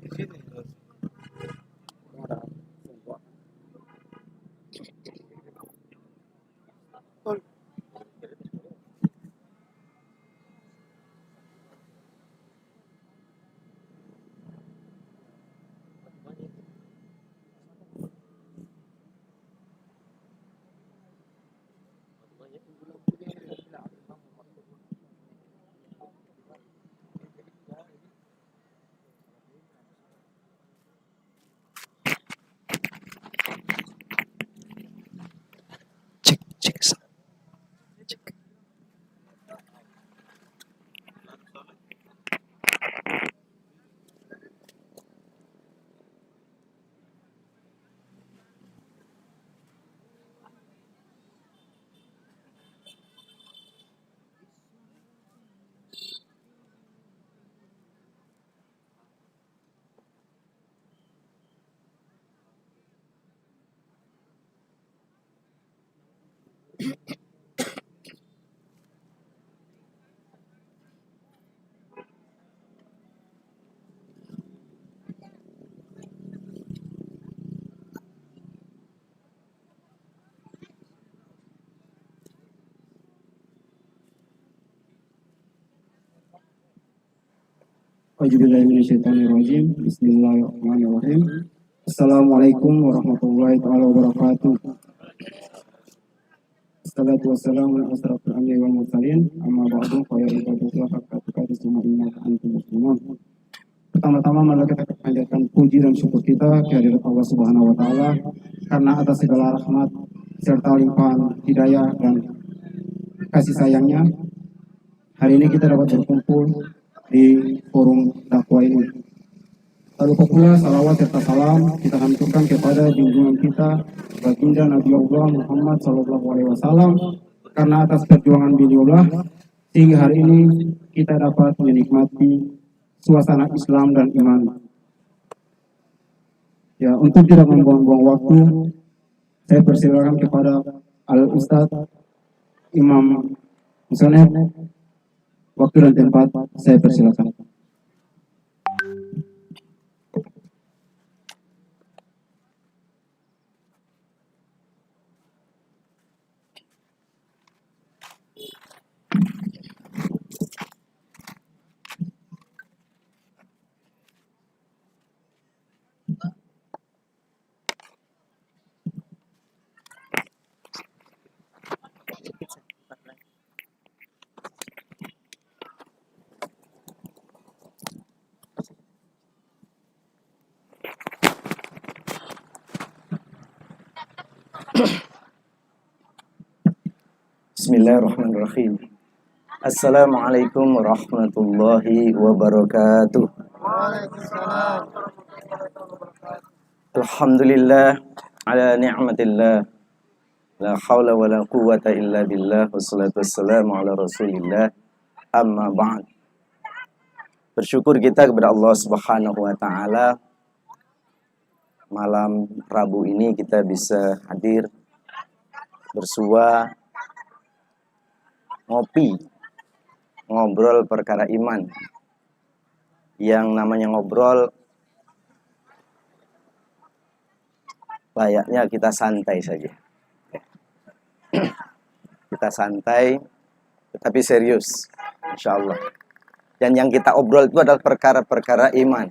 Cek, cek, cek. A'udzubillahiminasyaitonirrajim. Bismillahirrahmanirrahim. Assalamualaikum warahmatullahi wabarakatuh. Assalatu wassalamu ala asyrafil anbiya'i wal mursalin. Amma ba'du fa ya ibadallah haqqa tuqatih tsumma innaka antum muslimun. Pertama-tama mari kita panjatkan puji dan syukur kita kehadirat Allah Subhanahu wa taala karena atas segala rahmat serta limpahan hidayah dan kasih sayangnya hari ini kita dapat berkumpul di forum dakwah ini. Lalu pula salawat serta salam kita haturkan kepada junjungan kita baginda Nabi Allah Muhammad SAW karena atas perjuangan beliaulah sehingga hari ini kita dapat menikmati suasana Islam dan iman. Ya, untuk tidak membuang-buang waktu, saya persilakan kepada Al-Ustadz Imam Musonef. Waktu dan tempat saya persilakan. Bismillahirrahmanirrahim. Assalamualaikum warahmatullahi wabarakatuh. Alhamdulillah ala ni'matillah. La haula wa la quwwata illa billah. Wassalatu wassalamu ala rasulillah. Amma ba'd. Bersyukur kita kepada Allah Subhanahu wa taala. Malam Rabu ini kita bisa hadir bersua ngopi, ngobrol perkara iman. Yang namanya ngobrol layaknya kita santai saja. Kita santai tetapi serius, insya Allah. Dan yang kita obrol itu adalah perkara-perkara iman.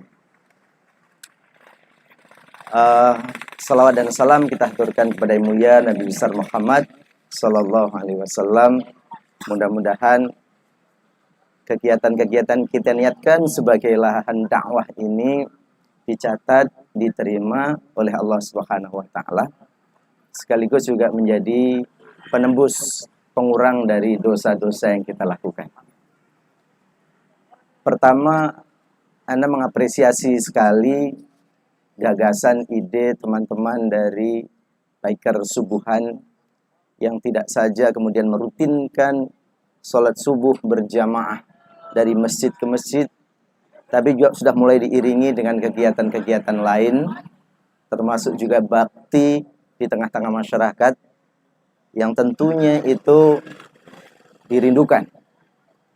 Salawat dan salam kita haturkan kepada yang mulia Nabi besar Muhammad Sallallahu Alaihi Wasallam. Mudah-mudahan kegiatan-kegiatan kita niatkan sebagai lahan dakwah ini dicatat, diterima oleh Allah Subhanahu wa taala. Sekaligus juga menjadi penembus, pengurang dari dosa-dosa yang kita lakukan. Pertama, Anda mengapresiasi sekali gagasan, ide teman-teman dari Biker Subuhan yang tidak saja kemudian merutinkan sholat subuh berjamaah dari masjid ke masjid, tapi juga sudah mulai diiringi dengan kegiatan-kegiatan lain, termasuk juga bakti di tengah-tengah masyarakat, yang tentunya itu dirindukan,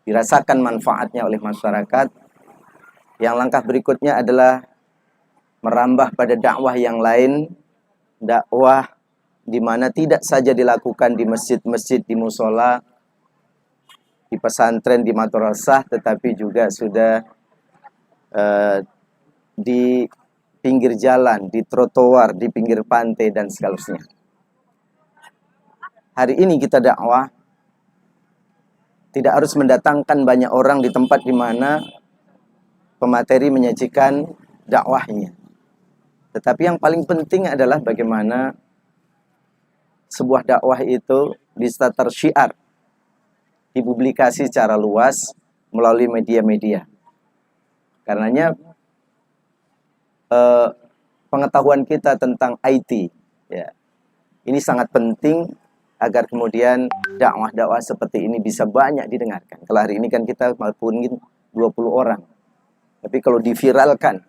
dirasakan manfaatnya oleh masyarakat. Yang langkah berikutnya adalah merambah pada dakwah yang lain, dakwah di mana tidak saja dilakukan di masjid-masjid, di musola, di pesantren, di madrasah, tetapi juga sudah di pinggir jalan, di trotoar, di pinggir pantai, dan seterusnya. Hari ini kita dakwah tidak harus mendatangkan banyak orang di tempat di mana pemateri menyajikan dakwahnya. Tetapi yang paling penting adalah bagaimana sebuah dakwah itu bisa tersyiar, dipublikasi secara luas melalui media-media. Karenanya pengetahuan kita tentang IT, ya, ini sangat penting agar kemudian dakwah-dakwah seperti ini bisa banyak didengarkan. Kalau hari ini kan kita mungkin 20 orang. Tapi kalau diviralkan,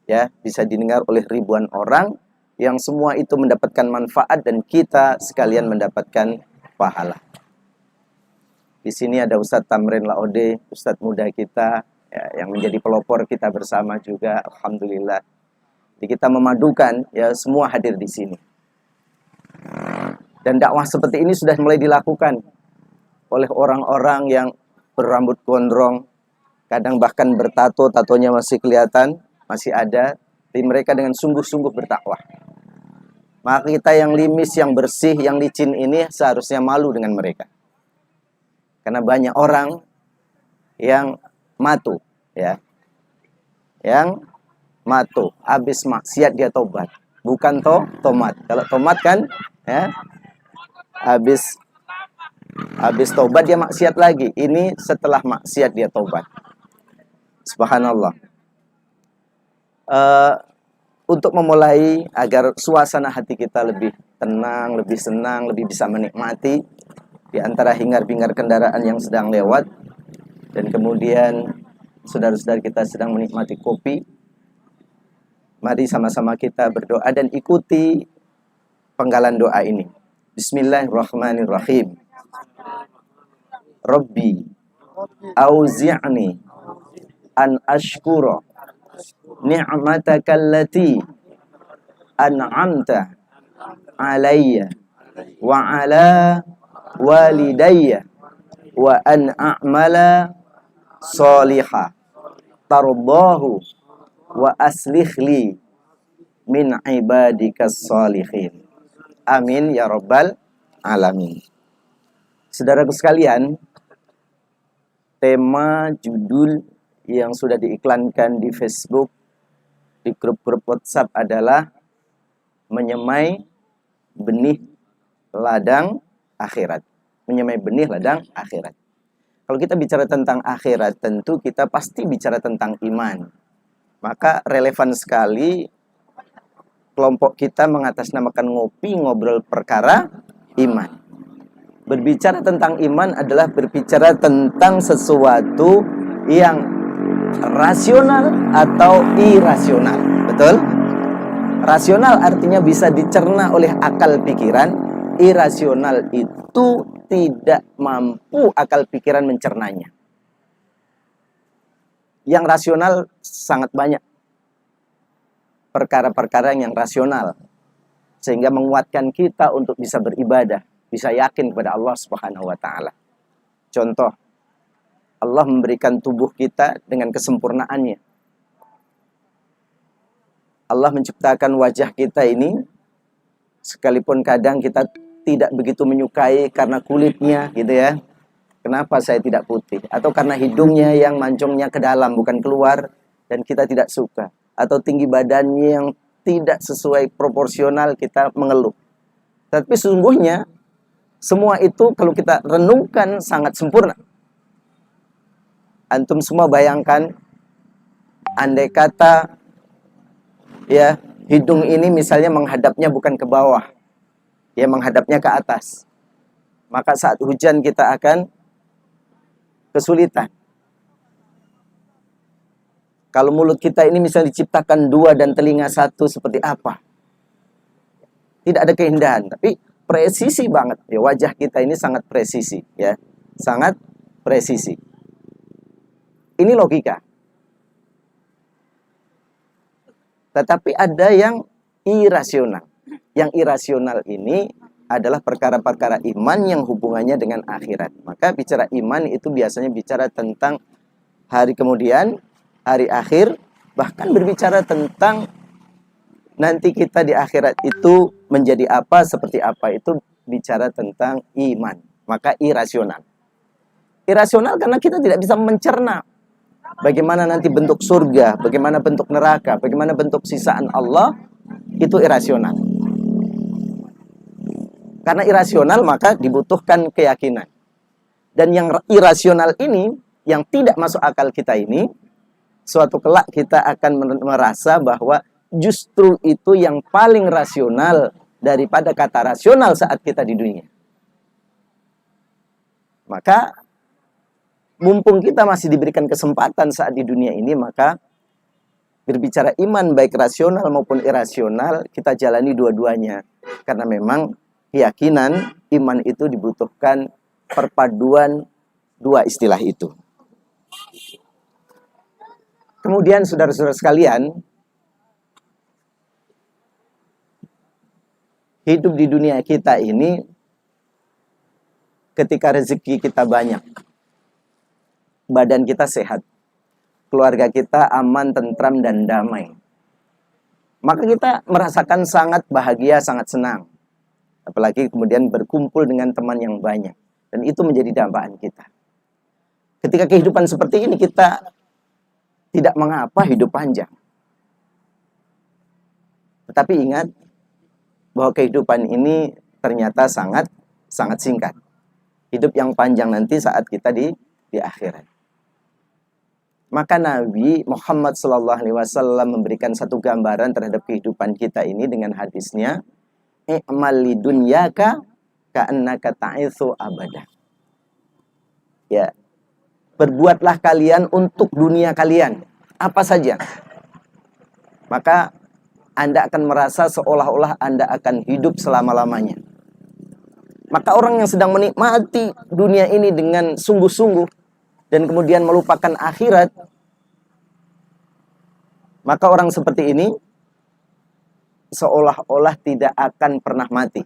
ya, bisa didengar oleh ribuan orang yang semua itu mendapatkan manfaat dan kita sekalian mendapatkan pahala. Di sini ada Ustadz Tamrin Laode, Ustadz muda kita, ya, yang menjadi pelopor kita bersama juga, alhamdulillah. Jadi kita memadukan, ya, semua hadir di sini. Dan dakwah seperti ini sudah mulai dilakukan oleh orang-orang yang berambut gondrong, kadang bahkan bertato, tatonya masih kelihatan, masih ada, tapi mereka dengan sungguh-sungguh berdakwah. Maka kita yang limis, yang bersih, yang licin ini seharusnya malu dengan mereka. Karena banyak orang yang matu, ya, yang matu, habis maksiat dia tobat, bukan tomat. Kalau tomat kan, ya, habis tobat dia maksiat lagi. Ini setelah maksiat dia tobat. Subhanallah. Untuk memulai agar suasana hati kita lebih tenang, lebih senang, lebih bisa menikmati di antara hingar-bingar kendaraan yang sedang lewat, dan kemudian saudara-saudara kita sedang menikmati kopi, mari sama-sama kita berdoa dan ikuti penggalan doa ini. Bismillahirrahmanirrahim. Rabbi auzi'ni an ashkura ni'mataka allati an'amta alayya wa ala walidayya wa an a'mala salihah tardahu wa aslih li min ibadikas salihin. Amin ya rabbal alamin. Saudaraku sekalian, tema judul yang sudah diiklankan di Facebook, di grup-grup WhatsApp adalah menyemai benih ladang akhirat. Menyemai benih ladang akhirat. Kalau kita bicara tentang akhirat, tentu kita pasti bicara tentang iman. Maka relevan sekali kelompok kita mengatasnamakan ngopi, ngobrol perkara iman. Berbicara tentang iman adalah berbicara tentang sesuatu yang rasional atau irasional. Betul? Rasional artinya bisa dicerna oleh akal pikiran. Irasional itu tidak mampu akal pikiran mencernanya. Yang rasional sangat banyak perkara-perkara yang rasional, sehingga menguatkan kita untuk bisa beribadah, bisa yakin kepada Allah Subhanahu wa taala. Contoh, Allah memberikan tubuh kita dengan kesempurnaannya. Allah menciptakan wajah kita ini, sekalipun kadang kita tidak begitu menyukai karena kulitnya, gitu ya. Kenapa saya tidak putih? Atau karena hidungnya yang mancungnya ke dalam, bukan keluar, dan kita tidak suka. Atau tinggi badannya yang tidak sesuai proporsional, kita mengeluh. Tapi sesungguhnya semua itu kalau kita renungkan sangat sempurna. Antum semua bayangkan, andai kata, ya, hidung ini misalnya menghadapnya bukan ke bawah, ya, menghadapnya ke atas, maka saat hujan kita akan kesulitan. Kalau mulut kita ini misalnya diciptakan dua dan telinga satu, seperti apa? Tidak ada keindahan, tapi presisi banget. Ya, wajah kita ini sangat presisi, ya, sangat presisi. Ini logika. Tetapi ada yang irasional. Yang irasional ini adalah perkara-perkara iman yang hubungannya dengan akhirat. Maka bicara iman itu biasanya bicara tentang hari kemudian, hari akhir, bahkan berbicara tentang nanti kita di akhirat itu menjadi apa, seperti apa, itu bicara tentang iman. Maka irasional. Irasional karena kita tidak bisa mencerna bagaimana nanti bentuk surga, bagaimana bentuk neraka, bagaimana bentuk sisaan Allah, itu irasional. Karena irasional maka dibutuhkan keyakinan. Dan yang irasional ini, yang tidak masuk akal kita ini, suatu kelak kita akan merasa bahwa justru itu yang paling rasional daripada kata rasional saat kita di dunia. Maka mumpung kita masih diberikan kesempatan saat di dunia ini, maka berbicara iman baik rasional maupun irasional, kita jalani dua-duanya. Karena memang keyakinan, iman itu dibutuhkan perpaduan dua istilah itu. Kemudian saudara-saudara sekalian, hidup di dunia kita ini, ketika rezeki kita banyak, badan kita sehat, keluarga kita aman, tentram, dan damai, maka kita merasakan sangat bahagia, sangat senang. Apalagi kemudian berkumpul dengan teman yang banyak. Dan itu menjadi dambaan kita. Ketika kehidupan seperti ini, kita tidak mengapa hidup panjang. Tetapi ingat bahwa kehidupan ini ternyata sangat singkat. Hidup yang panjang nanti saat kita di akhirat. Maka Nabi Muhammad SAW memberikan satu gambaran terhadap kehidupan kita ini dengan hadisnya, i'mal lidunyaka ka'annaka ta'ithu abada. Ya, berbuatlah kalian untuk dunia kalian, apa saja. Maka Anda akan merasa seolah-olah Anda akan hidup selama-lamanya. Maka orang yang sedang menikmati dunia ini dengan sungguh-sungguh dan kemudian melupakan akhirat, maka orang seperti ini seolah-olah tidak akan pernah mati.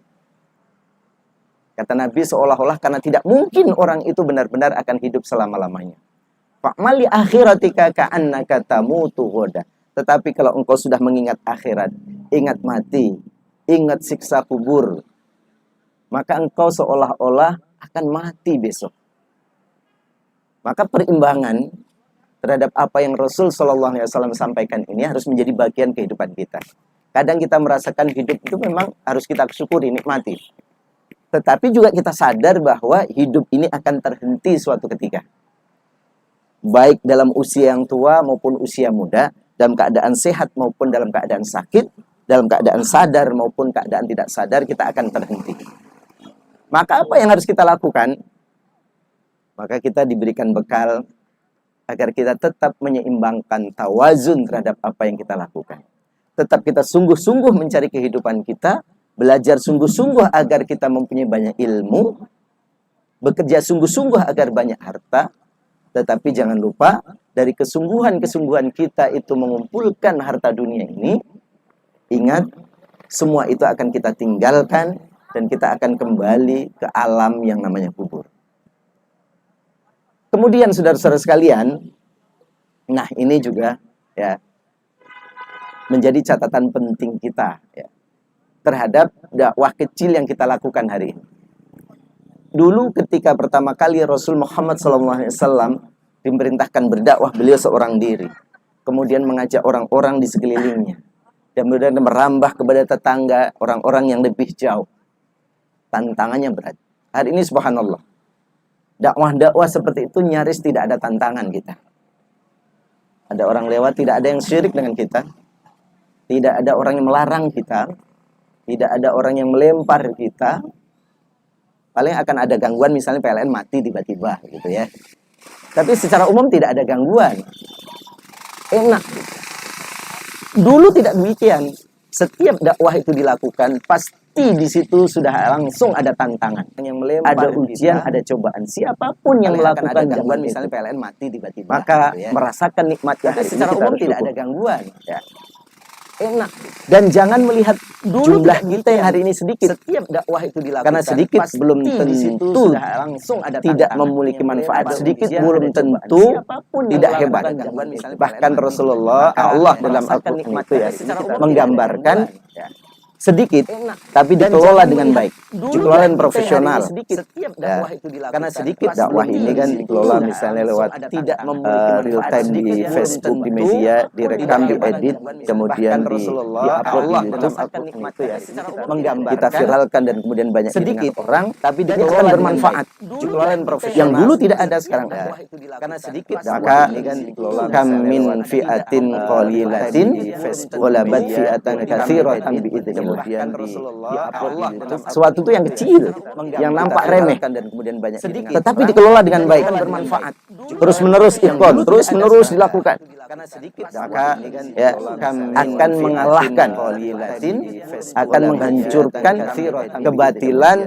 Kata Nabi, seolah-olah karena tidak mungkin orang itu benar-benar akan hidup selama-lamanya. Fa'mali akhiratika ka'annaka tamutu ghadan. Tetapi kalau engkau sudah mengingat akhirat, ingat mati, ingat siksa kubur, maka engkau seolah-olah akan mati besok. Maka perimbangan terhadap apa yang Rasul SAW sampaikan ini harus menjadi bagian kehidupan kita. Kadang kita merasakan hidup itu memang harus kita syukuri, nikmati. Tetapi juga kita sadar bahwa hidup ini akan terhenti suatu ketika. Baik dalam usia yang tua maupun usia muda, dalam keadaan sehat maupun dalam keadaan sakit, dalam keadaan sadar maupun keadaan tidak sadar, kita akan terhenti. Maka apa yang harus kita lakukan? Maka kita diberikan bekal agar kita tetap menyeimbangkan tawazun terhadap apa yang kita lakukan. Tetap kita sungguh-sungguh mencari kehidupan kita, belajar sungguh-sungguh agar kita mempunyai banyak ilmu, bekerja sungguh-sungguh agar banyak harta, tetapi jangan lupa dari kesungguhan-kesungguhan kita itu mengumpulkan harta dunia ini, ingat semua itu akan kita tinggalkan dan kita akan kembali ke alam yang namanya kubur. Kemudian saudara-saudara sekalian, nah ini juga ya menjadi catatan penting kita ya, terhadap dakwah kecil yang kita lakukan hari ini. Dulu ketika pertama kali Rasul Muhammad SAW diperintahkan berdakwah, beliau seorang diri. Kemudian mengajak orang-orang di sekelilingnya. Dan kemudian merambah kepada tetangga, orang-orang yang lebih jauh. Tantangannya berat. Hari ini subhanallah, dakwah-dakwah seperti itu nyaris tidak ada tantangan kita. Ada orang lewat, tidak ada yang syirik dengan kita. Tidak ada orang yang melarang kita. Tidak ada orang yang melempar kita. Paling akan ada gangguan, misalnya PLN mati tiba-tiba gitu ya. Tapi secara umum tidak ada gangguan. Enak gitu. Dulu tidak demikian. Setiap dakwah itu dilakukan, pasti di situ sudah langsung ada tantangan. Yang melempar ada ujian, kita, ada cobaan. Siapapun yang melakukan ada gangguan, misalnya PLN mati tiba-tiba. Maka gitu ya, merasakan nikmatnya. Tapi secara umum tidak ada gangguan. Ya. enak. Dan jangan melihat jumlah kita yang hari ini sedikit. Setiap dakwah itu dilakukan. Karena sedikit belum tentu langsung ada tidak memiliki manfaat. Sedikit belum tentu tidak hebat. Bahkan Rasulullah, Allah dalam Al-Quran itu ya menggambarkan sedikit, tapi dikelola dengan baik, dikelola dengan profesional. Ya. Karena sedikit dakwah ini kan dikelola misalnya lewat real time di Facebook, di media, direkam, diedit, kemudian di-upload di YouTube. Kita viralkan dan kemudian banyak sedikit orang, tapi dia akan bermanfaat. Yang dulu tidak ada sekarang. Ya. Karena sedikit, maka kam min fi'atin qalilatin walabat fi'atan katsiratan bi'idznillah. Kemudian di-upload di YouTube. Suatu itu yang kecil, yang nampak remeh, tetapi dikelola dengan baik, bermanfaat. Terus menerus ikon, terus menerus dilakukan. Maka ya akan mengalahkan, akan menghancurkan kebatilan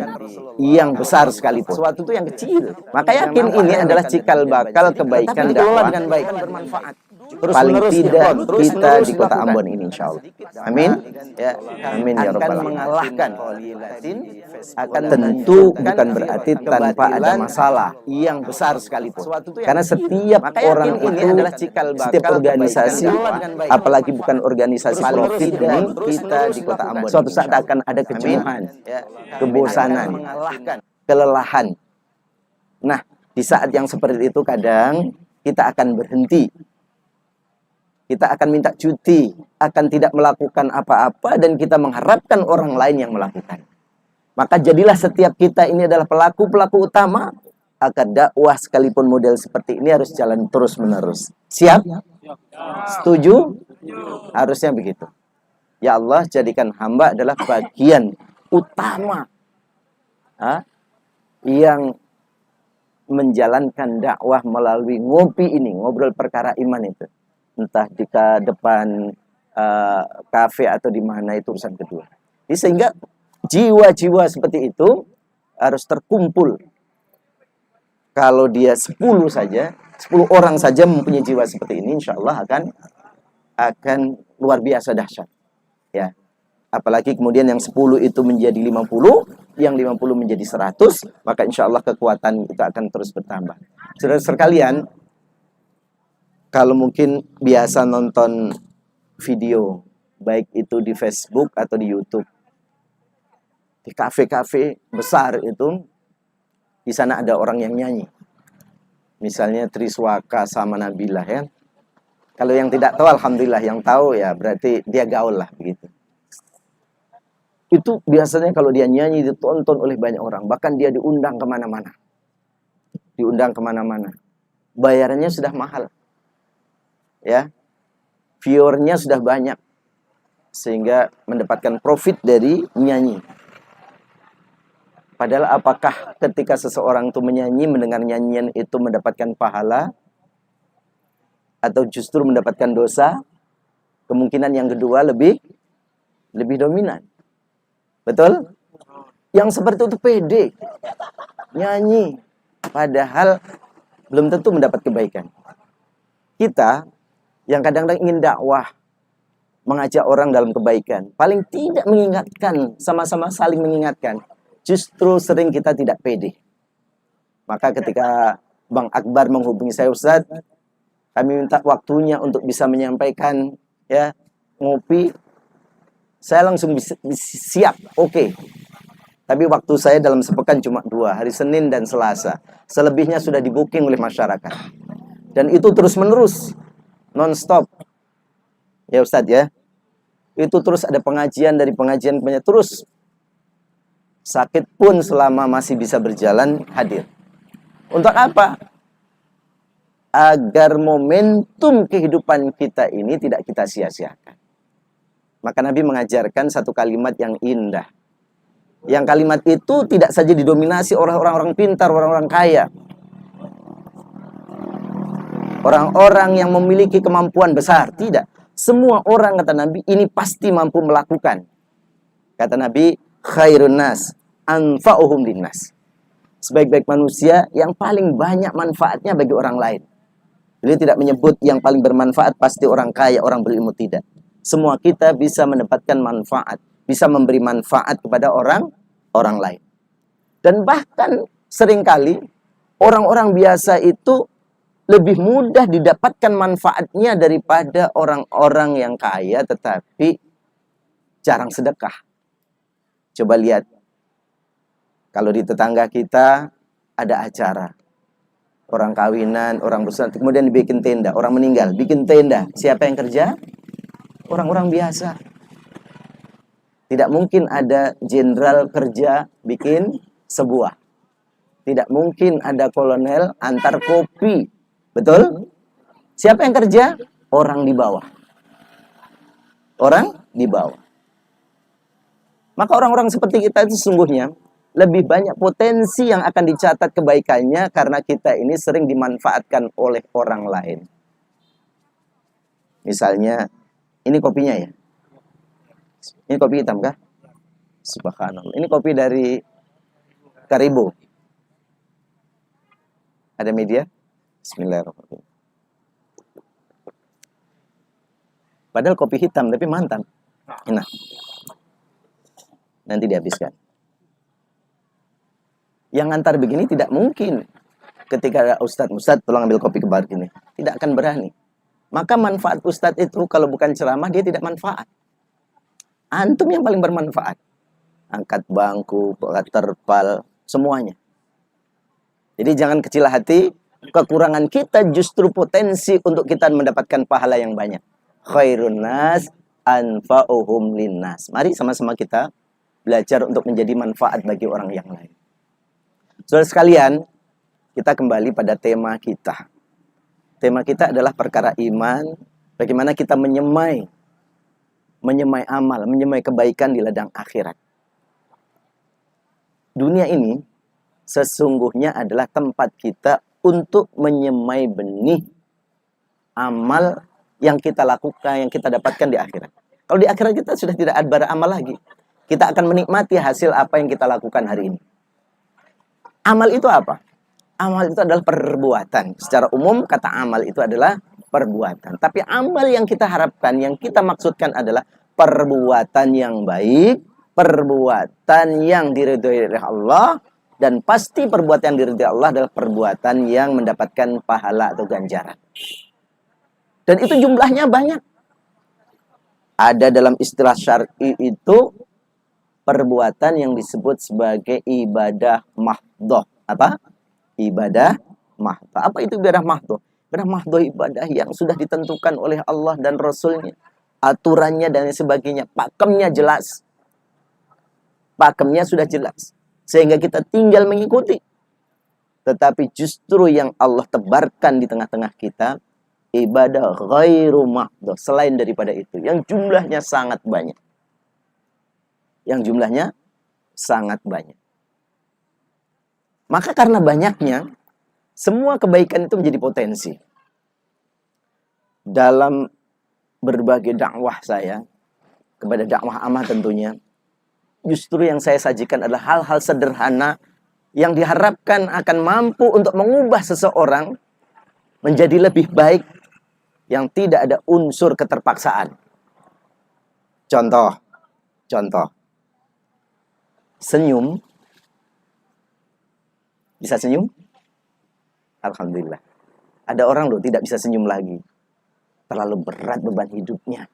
yang besar sekalipun. Suatu itu yang kecil. Maka yakin ini adalah cikal bakal kebaikan dakwah dengan baik, bermanfaat. Paling tidak kita di kota Ambon ini insya Allah. Amin. Ya, amin ya rabbal alamin. Mengalahkan akan tentu bukan berarti tanpa ada masalah yang besar sekalipun. Karena setiap orang itu adalah cikal bakal setiap organisasi, apalagi bukan organisasi profit ini, kita di kota Ambon. Suatu saat akan ada kejenuhan, kebosanan, kelelahan. Nah, di saat yang seperti itu kadang kita akan berhenti. Kita akan minta cuti, akan tidak melakukan apa-apa, dan kita mengharapkan orang lain yang melakukan. Maka jadilah setiap kita ini adalah pelaku-pelaku utama agar dakwah sekalipun model seperti ini harus jalan terus-menerus. Siap? Setuju? Harusnya begitu. Ya Allah, jadikan hamba adalah bagian utama yang menjalankan dakwah melalui ngopi ini, ngobrol perkara iman itu. Entah di depan kafe atau di mana, itu urusan kedua. Jadi sehingga jiwa-jiwa seperti itu harus terkumpul. Kalau dia 10 saja, 10 orang saja mempunyai jiwa seperti ini, insya Allah akan luar biasa dahsyat. Ya. Apalagi kemudian yang 10 itu menjadi 50, yang 50 menjadi 100, maka insya Allah kekuatan kita akan terus bertambah. Saudara sekalian, kalau mungkin biasa nonton video, baik itu di Facebook atau di YouTube, di kafe-kafe besar itu, di sana ada orang yang nyanyi. Misalnya Triswaka sama Nabila ya. Kalau yang tidak tahu, alhamdulillah. Yang tahu ya berarti dia gaul lah begitu. Itu biasanya kalau dia nyanyi ditonton oleh banyak orang. Bahkan dia diundang kemana-mana. Diundang kemana-mana. Bayarannya sudah mahal. Ya, viewernya sudah banyak sehingga mendapatkan profit dari nyanyi. Padahal apakah ketika seseorang itu menyanyi, mendengar nyanyian itu mendapatkan pahala atau justru mendapatkan dosa? Kemungkinan yang kedua lebih dominan. Betul? Yang seperti itu pede nyanyi, padahal belum tentu mendapat kebaikan. Kita yang kadang-kadang ingin dakwah, mengajak orang dalam kebaikan, paling tidak mengingatkan, sama-sama saling mengingatkan, justru sering kita tidak pede. Maka ketika Bang Akbar menghubungi saya, Ustaz, kami minta waktunya untuk bisa menyampaikan ya ngopi, saya langsung siap, oke. Tapi waktu saya dalam sepekan cuma 2, hari Senin dan Selasa. Selebihnya sudah di-booking oleh masyarakat. Dan itu terus-menerus, non-stop. Ya Ustadz ya. Itu terus ada pengajian dari pengajian ke pengajian. Terus sakit pun selama masih bisa berjalan hadir. Untuk apa? Agar momentum kehidupan kita ini tidak kita sia-siakan. Maka Nabi mengajarkan satu kalimat yang indah. Yang kalimat itu tidak saja didominasi orang-orang pintar, orang-orang kaya. Orang-orang yang memiliki kemampuan besar, tidak. Semua orang, kata Nabi, ini pasti mampu melakukan. Kata Nabi, khairun nas anfa'uhum linnas. Sebaik-baik manusia yang paling banyak manfaatnya bagi orang lain. Beliau tidak menyebut yang paling bermanfaat pasti orang kaya, orang berilmu, tidak. Semua kita bisa mendapatkan manfaat, bisa memberi manfaat kepada orang lain. Dan bahkan seringkali orang-orang biasa itu lebih mudah didapatkan manfaatnya daripada orang-orang yang kaya tetapi jarang sedekah. Coba lihat, kalau di tetangga kita ada acara, orang kawinan, orang bersunat, kemudian dibikin tenda, orang meninggal, bikin tenda. Siapa yang kerja? Orang-orang biasa. Tidak mungkin ada jenderal kerja bikin sebuah. Tidak mungkin ada kolonel antar kopi. Betul? Siapa yang kerja? Orang di bawah. Orang di bawah. Maka orang-orang seperti kita itu sesungguhnya lebih banyak potensi yang akan dicatat kebaikannya karena kita ini sering dimanfaatkan oleh orang lain. Misalnya, ini kopinya ya? Ini kopi hitam kah? Subhanallah. Ini kopi dari Karibo. Ada media? Bismillahirrahmanirrahim. Padahal kopi hitam, tapi mantap. Enak. Nanti dihabiskan. Yang antar begini tidak mungkin. Ketika ada Ustadz, tolong ambil kopi kebar gini. Tidak akan berani. Maka manfaat Ustadz itu kalau bukan ceramah, dia tidak manfaat. Antum yang paling bermanfaat. Angkat bangku, angkat terpal, semuanya. Jadi jangan kecil hati. Kekurangan kita justru potensi untuk kita mendapatkan pahala yang banyak. Khairun nas anfa'uhum linnas. Mari sama-sama kita belajar untuk menjadi manfaat bagi orang yang lain. Saudara sekalian, kita kembali pada tema kita. Tema kita adalah perkara iman, bagaimana kita menyemai amal, menyemai kebaikan di ladang akhirat. Dunia ini sesungguhnya adalah tempat kita untuk menyemai benih amal yang kita lakukan, yang kita dapatkan di akhirat. Kalau di akhirat kita sudah tidak ada beramal lagi. Kita akan menikmati hasil apa yang kita lakukan hari ini. Amal itu apa? Amal itu adalah perbuatan. Secara umum kata amal itu adalah perbuatan. Tapi amal yang kita harapkan, yang kita maksudkan adalah perbuatan yang baik, perbuatan yang diridhoi oleh Allah, dan pasti perbuatan yang diridhoi Allah adalah perbuatan yang mendapatkan pahala atau ganjaran. Dan itu jumlahnya banyak. Ada dalam istilah syar'i itu perbuatan yang disebut sebagai ibadah mahdhah. Apa? Ibadah mahdhah. Apa itu ibadah mahdhah? Ibadah mahdhah ibadah yang sudah ditentukan oleh Allah dan Rasulnya. Aturannya dan sebagainya. Pakemnya jelas. Pakemnya sudah jelas. Sehingga kita tinggal mengikuti. Tetapi justru yang Allah tebarkan di tengah-tengah kita, ibadah ghairu mahdhah. Selain daripada itu. Yang jumlahnya sangat banyak. Yang jumlahnya sangat banyak. Maka karena banyaknya, semua kebaikan itu menjadi potensi. Dalam berbagai dakwah saya, kepada dakwah amal tentunya, justru yang saya sajikan adalah hal-hal sederhana yang diharapkan akan mampu untuk mengubah seseorang menjadi lebih baik yang tidak ada unsur keterpaksaan. Contoh. Senyum. Bisa senyum? Alhamdulillah. Ada orang loh tidak bisa senyum lagi. Terlalu berat beban hidupnya.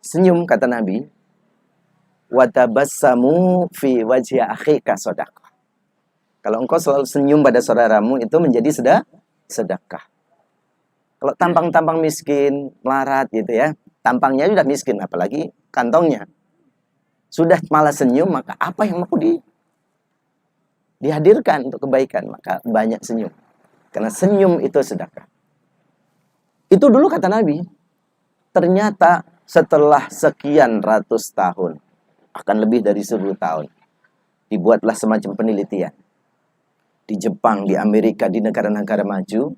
Senyum kata Nabi. Watabassamu fi wajhi akhika shadaqah. Kalau engkau selalu senyum pada saudaramu itu menjadi sedekah. Kalau tampang-tampang miskin, melarat gitu ya. Tampangnya sudah miskin, apalagi kantongnya. Sudah malah senyum, maka apa yang mau dihadirkan untuk kebaikan? Maka banyak senyum. Karena senyum itu sedekah. Itu dulu kata Nabi. Ternyata setelah sekian ratus tahun, akan lebih dari 1000 tahun, dibuatlah semacam penelitian. Di Jepang, di Amerika, di negara-negara maju,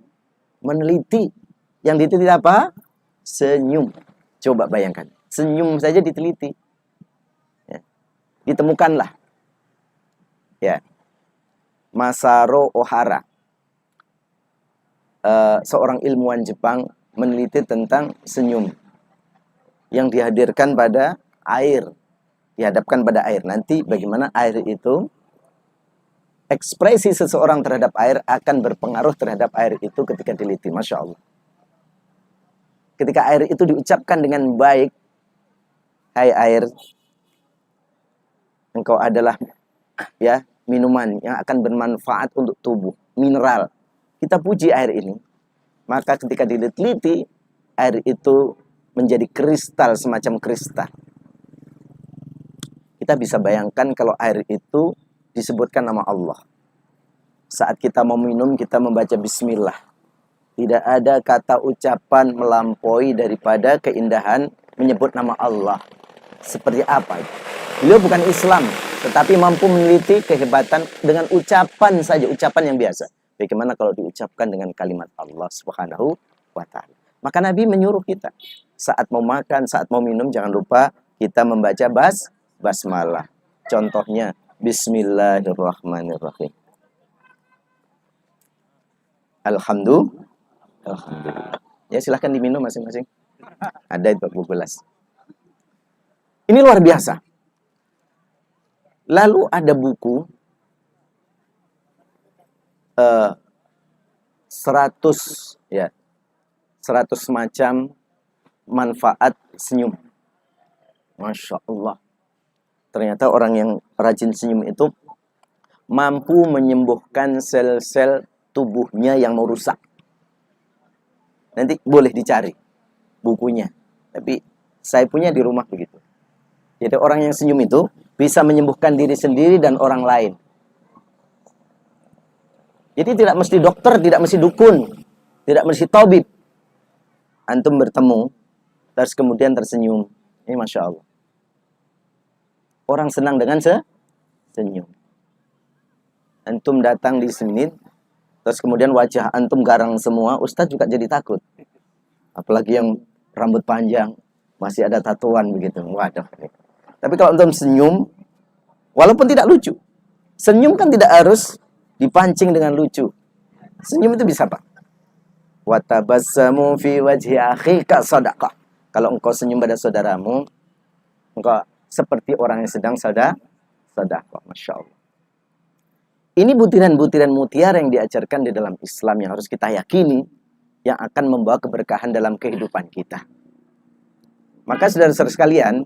meneliti. Yang diteliti apa? Senyum. Coba bayangkan. Senyum saja diteliti. Ditemukanlah ya Masaru Ohara, seorang ilmuwan Jepang meneliti tentang senyum yang dihadirkan pada air, dihadapkan pada air. Nanti bagaimana air itu, ekspresi seseorang terhadap air akan berpengaruh terhadap air itu ketika diliti. Masya Allah. Ketika air itu diucapkan dengan baik, hai air, engkau adalah ya minuman yang akan bermanfaat untuk tubuh, mineral. Kita puji air ini. Maka ketika diteliti, air itu menjadi kristal, semacam kristal. Kita bisa bayangkan kalau air itu disebutkan nama Allah. Saat kita mau minum, kita membaca bismillah. Tidak ada kata ucapan melampaui daripada keindahan menyebut nama Allah. Seperti apa? Beliau bukan Islam, tetapi mampu meneliti kehebatan dengan ucapan saja, ucapan yang biasa. Bagaimana kalau diucapkan dengan kalimat Allah Subhanahu wa ta'ala. Maka Nabi menyuruh kita, saat mau makan, saat mau minum, jangan lupa kita membaca basmalah. Contohnya, Bismillahirrahmanirrahim. Alhamdulillah. Ya silahkan diminum masing-masing. Ada itu Bu gelas. Ini luar biasa. Lalu ada buku 100 macam manfaat senyum. Masya Allah. Ternyata orang yang rajin senyum itu mampu menyembuhkan sel-sel tubuhnya yang mau rusak. Nanti boleh dicari bukunya. Tapi saya punya di rumah begitu. Jadi orang yang senyum itu bisa menyembuhkan diri sendiri dan orang lain. Jadi tidak mesti dokter, tidak mesti dukun, tidak mesti tabib. Antum bertemu, terus kemudian tersenyum. Ini Masya Allah. Orang senang dengan senyum. Antum datang di semenit, terus kemudian wajah antum garang semua, Ustadz juga jadi takut. Apalagi yang rambut panjang, masih ada tatoan begitu. Waduh. Tapi kalau antum senyum, walaupun tidak lucu. Senyum kan tidak harus dipancing dengan lucu. Senyum itu bisa Pak. Wa tabassamu fi wajhi akhika sadaqah. Kalau engkau senyum pada saudaramu, engkau seperti orang yang sedang sedekah. Masya Allah. Ini butiran-butiran mutiara yang diajarkan di dalam Islam yang harus kita yakini, yang akan membawa keberkahan dalam kehidupan kita. Maka saudara-saudara sekalian,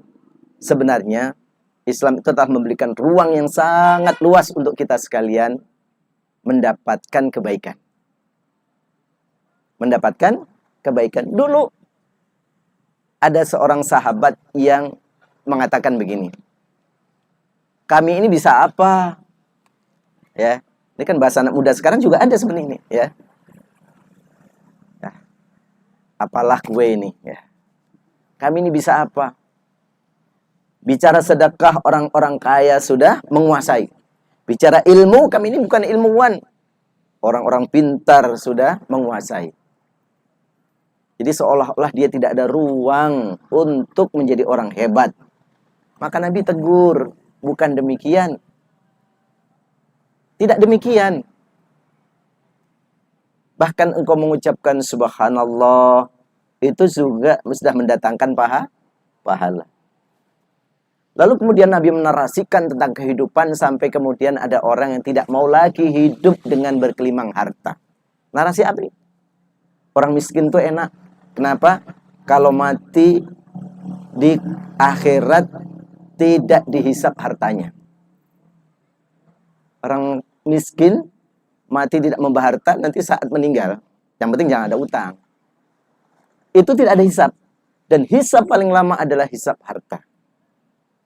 sebenarnya Islam itu telah memberikan ruang yang sangat luas untuk kita sekalian mendapatkan kebaikan. Mendapatkan kebaikan. Dulu ada seorang sahabat yang mengatakan begini. Kami ini bisa apa? Ya, ini kan bahasa anak muda sekarang juga ada seperti ini, ya. Nah, apalah gue ini, ya. Kami ini bisa apa? Bicara sedekah orang-orang kaya sudah menguasai. Bicara ilmu, kami ini bukan ilmuwan. Orang-orang pintar sudah menguasai. Jadi seolah-olah dia tidak ada ruang untuk menjadi orang hebat. Maka Nabi tegur, bukan demikian. Tidak demikian. Bahkan engkau mengucapkan subhanallah, itu juga sudah mendatangkan pahala. Lalu kemudian Nabi menarasikan tentang kehidupan sampai kemudian ada orang yang tidak mau lagi hidup dengan berkelimang harta. Narasi apa? Orang miskin tuh enak. Kenapa? Kalau mati di akhirat tidak dihisap hartanya. Orang miskin mati tidak membawa harta, nanti saat meninggal, yang penting jangan ada utang. Itu tidak ada hisap. Dan hisap paling lama adalah hisap harta.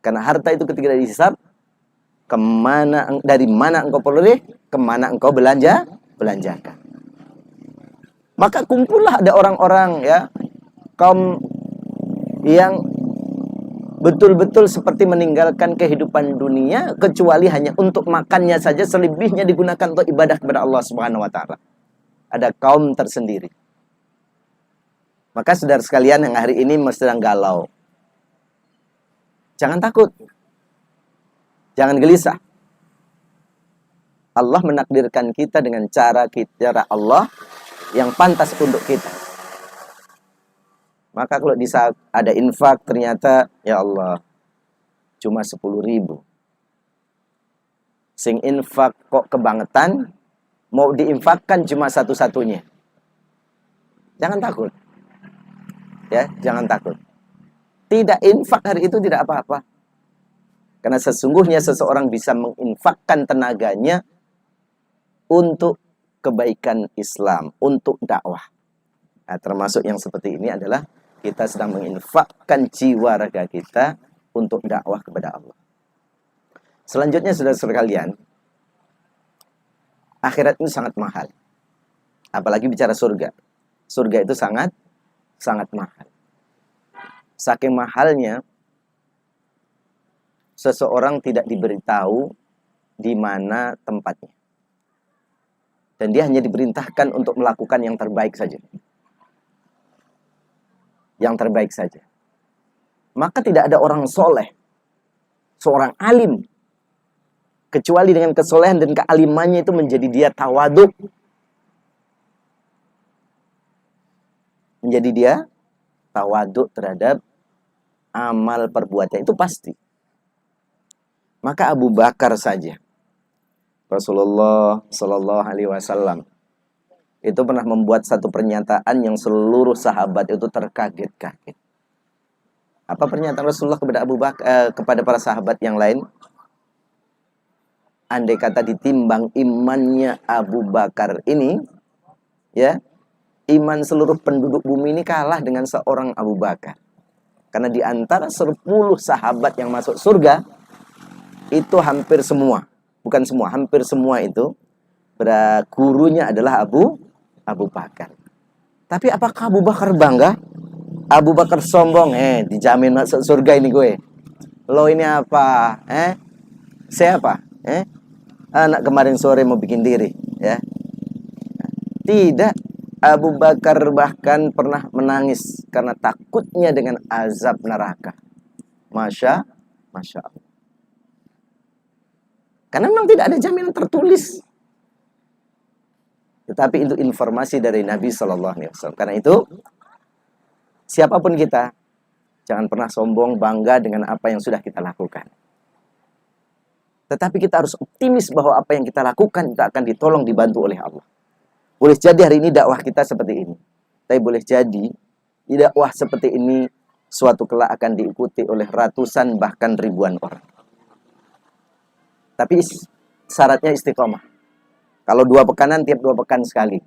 Karena harta itu ketika dihisap, dari mana engkau peroleh, kemana engkau belanjakan. Maka kumpullah ada orang-orang, ya, kaum yang betul-betul seperti meninggalkan kehidupan dunia, kecuali hanya untuk makannya saja, selebihnya digunakan untuk ibadah kepada Allah Subhanahu wa ta'ala. Ada kaum tersendiri. Maka saudara sekalian yang hari ini sedang galau, jangan takut. Jangan gelisah. Allah menakdirkan kita dengan cara Allah yang pantas untuk kita. Maka kalau di saat ada infak ternyata ya Allah cuma 10.000. Sing infak kok kebangetan, mau diinfakkan cuma satu-satunya. Jangan takut. Ya, jangan takut. Tidak infak hari itu tidak apa-apa. Karena sesungguhnya seseorang bisa menginfakkan tenaganya untuk kebaikan Islam, untuk dakwah. Nah, termasuk yang seperti ini adalah kita sedang menginfakkan jiwa raga kita untuk dakwah kepada Allah. Selanjutnya saudara-saudara sekalian, akhirat itu sangat mahal. Apalagi bicara surga. Surga itu sangat mahal. Saking mahalnya, seseorang tidak diberitahu di mana tempatnya. Dan dia hanya diperintahkan untuk melakukan yang terbaik saja. Yang terbaik saja. Maka tidak ada orang soleh, seorang alim, kecuali dengan kesolehan dan kealimannya itu menjadi dia tawaduk. Menjadi dia tawaduk terhadap amal perbuatan itu pasti. Maka Abu Bakar saja, Rasulullah Shallallahu Alaihi Wasallam itu pernah membuat satu pernyataan yang seluruh sahabat itu terkaget-kaget. Apa pernyataan Rasulullah kepada Abu Bakar, kepada para sahabat yang lain? Andai kata ditimbang imannya Abu Bakar ini, ya, iman seluruh penduduk bumi ini kalah dengan seorang Abu Bakar. Karena di antara 10 sahabat yang masuk surga, itu hampir semua, bukan semua, hampir semua itu gurunya adalah Abu Bakar. Tapi apakah Abu Bakar bangga? Abu Bakar sombong, dijamin masuk surga ini gue. Lo ini apa? Siapa? Anak kemarin sore mau bikin diri, ya. Tidak. Abu Bakar bahkan pernah menangis karena takutnya dengan azab neraka. Masya Allah. Karena memang tidak ada jaminan tertulis. Tetapi itu informasi dari Nabi Shallallahu Alaihi Wasallam. Karena itu, siapapun kita, jangan pernah sombong, bangga dengan apa yang sudah kita lakukan. Tetapi kita harus optimis bahwa apa yang kita lakukan kita akan ditolong, dibantu oleh Allah. Boleh jadi hari ini dakwah kita seperti ini. Tapi boleh jadi dakwah seperti ini suatu kelak akan diikuti oleh ratusan bahkan ribuan orang. Tapi syaratnya istiqomah. Kalau 2 pekanan, tiap 2 pekan sekali.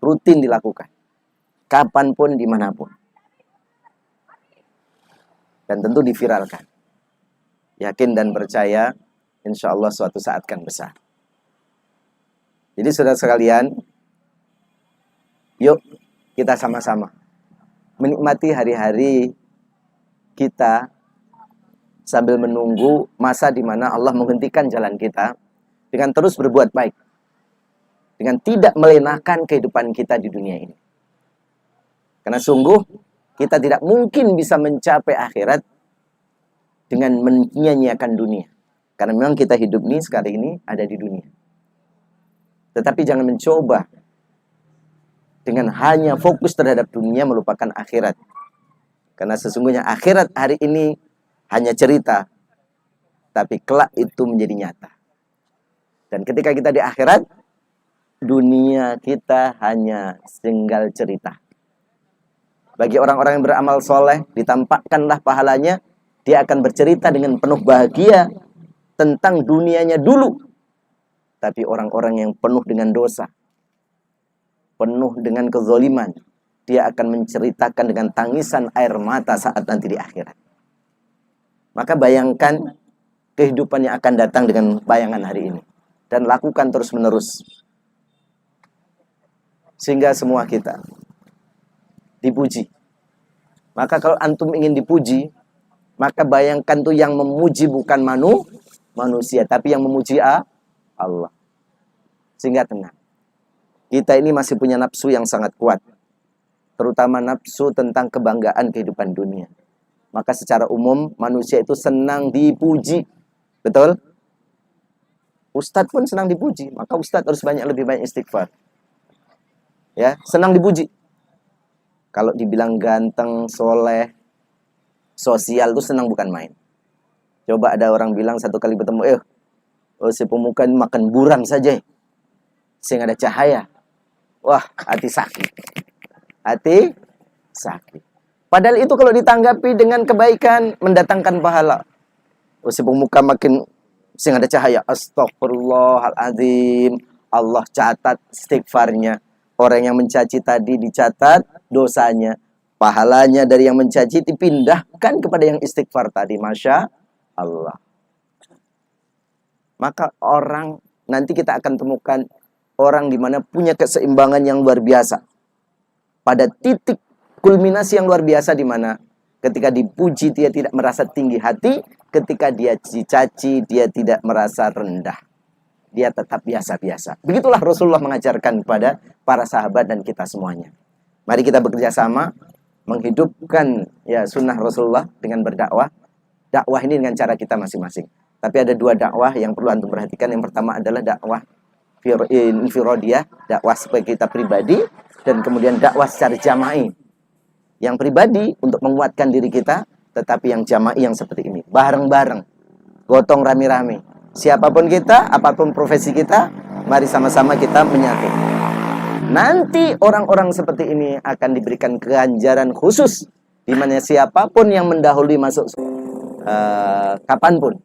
Rutin dilakukan. Kapanpun, dimanapun. Dan tentu diviralkan. Yakin dan percaya, insya Allah suatu saat akan besar. Jadi saudara sekalian, yuk kita sama-sama menikmati hari-hari kita sambil menunggu masa di mana Allah menghentikan jalan kita dengan terus berbuat baik. Dengan tidak melenakan kehidupan kita di dunia ini. Karena sungguh kita tidak mungkin bisa mencapai akhirat dengan menyia-nyiakan dunia. Karena memang kita hidup ini sekarang ini ada di dunia. Tetapi jangan mencoba dengan hanya fokus terhadap dunia melupakan akhirat. Karena sesungguhnya akhirat hari ini hanya cerita, tapi kelak itu menjadi nyata. Dan ketika kita di akhirat, dunia kita hanya tinggal cerita. Bagi orang-orang yang beramal soleh, ditampakkanlah pahalanya, dia akan bercerita dengan penuh bahagia tentang dunianya dulu. Tapi orang-orang yang penuh dengan dosa, penuh dengan kezaliman, dia akan menceritakan dengan tangisan air mata saat nanti di akhirat. Maka bayangkan kehidupan yang akan datang dengan bayangan hari ini. Dan lakukan terus-menerus. Sehingga semua kita dipuji. Maka kalau antum ingin dipuji, maka bayangkan tuh yang memuji bukan manusia, tapi yang memuji Allah. Sehingga tenang. Kita ini masih punya nafsu yang sangat kuat. Terutama nafsu tentang kebanggaan kehidupan dunia. Maka secara umum manusia itu senang dipuji. Betul? Ustadz pun senang dipuji. Maka ustadz harus lebih banyak istighfar. Ya, senang dipuji. Kalau dibilang ganteng, soleh, sosial tuh senang bukan main. Coba ada orang bilang satu kali bertemu, si pemuka ini makan buram saja, sehingga ada cahaya. Wah, hati sakit. Hati sakit. Padahal itu kalau ditanggapi dengan kebaikan, mendatangkan pahala. Si pemuka makin sehingga ada cahaya. Astagfirullahaladzim. Allah catat istighfarnya. Orang yang mencaci tadi dicatat dosanya. Pahalanya dari yang mencaci dipindahkan kepada yang istighfar tadi. Masya Allah. Maka orang, nanti kita akan temukan orang di mana punya keseimbangan yang luar biasa. Pada titik kulminasi yang luar biasa di mana ketika dipuji dia tidak merasa tinggi hati, ketika dia dicaci dia tidak merasa rendah. Dia tetap biasa-biasa. Begitulah Rasulullah mengajarkan kepada para sahabat dan kita semuanya. Mari kita bekerja sama menghidupkan ya sunnah Rasulullah dengan berdakwah. Dakwah ini dengan cara kita masing-masing. Tapi ada dua dakwah yang perlu antum perhatikan. Yang pertama adalah dakwah infirodiyah, dakwah sebagai kita pribadi, dan kemudian dakwah secara jama'i. Yang pribadi untuk menguatkan diri kita, tetapi yang jama'i yang seperti ini, bareng-bareng, gotong rame-rame. Siapapun kita, apapun profesi kita, mari sama-sama kita menyatu. Nanti orang-orang seperti ini akan diberikan ganjaran khusus, di mana siapapun yang mendahului masuk kapanpun